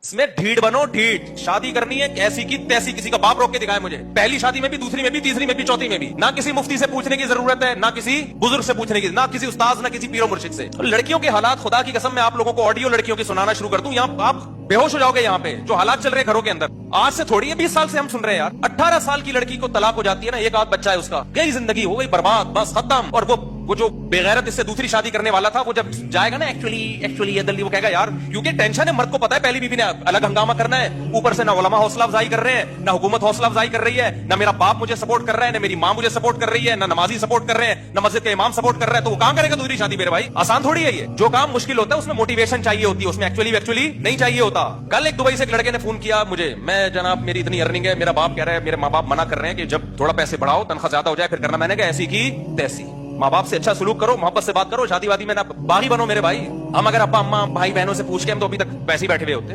इसमें ढीठ बनो, ढीठ। शादी करनी है ऐसी की तैसी, किसी का बाप रोक के दिखाए मुझे। पहली शादी में भी, दूसरी में भी, तीसरी में भी, चौथी में भी। ना किसी मुफ्ती से पूछने की जरूरत है, ना किसी बुजुर्ग से पूछने की, ना किसी उस्ताद, ना किसी पीरो मुर्शिद से। लड़कियों के हालात, खुदा की कसम मैं आप लोगों को ऑडियो लड़कियों की सुनाना शुरू कर दूं, यहाँ आप बेहोश हो जाओगे। यहाँ पे जो हालात चल रहे हैं घरों के अंदर, आज से थोड़ी है 20 साल से हम सुन रहे हैं यार। 18 साल की लड़की को तलाक हो जाती है ना, एक आध बच्चा है उसका, गई जिंदगी, हो गई बर्बाद, बस खत्म। और वो जो बेगैरत इससे दूसरी शादी करने वाला था, वो जब जाएगा ना एक्चुअली ये दिल्ली, वो कहेगा यार क्योंकि टेंशन है, मर्द को पता है पहली बीवी ने अलग हंगामा करना है, ऊपर से ना उलमा हौसला अफजाई कर रहे हैं, ना हुकूमत हौसला अफजाई कर रही है, ना मेरा बाप मुझे सपोर्ट कर रहा है, ना मेरी माँ मुझे सपोर्ट कर रही है, ना नमाजी सपोर्ट कर रहे हैं, ना मस्जिद के इमाम सपोर्ट कर रहा है, तो वो कहां करेगा दूसरी शादी मेरे भाई? आसान थोड़ी है ये। जो काम मुश्किल होता है उसमें मोटिवेशन चाहिए होती है, उसमें एक्चुअली नहीं चाहिए होता। कल एक दुबई से एक लड़के ने फोन किया मुझे, मैं जनाब मेरी इतनी अर्निंग है, मेरा बाप कह रहा है, मेरे माँ बाप मना कर रहे हैं कि जब थोड़ा पैसे बढ़ाओ, तनख्वाह ज्यादा हो जाए फिर करना। मैंने कहा ऐसी की तैसी, माँ बाप से अच्छा सलूक करो, मोहब्बत से बात करो, शादी वादी में ना बागी बनो मेरे भाई। हम अगर अब्बा अम्मा भाई बहनों से पूछ के, हम तो अभी तक वैसे ही बैठे हुए होते।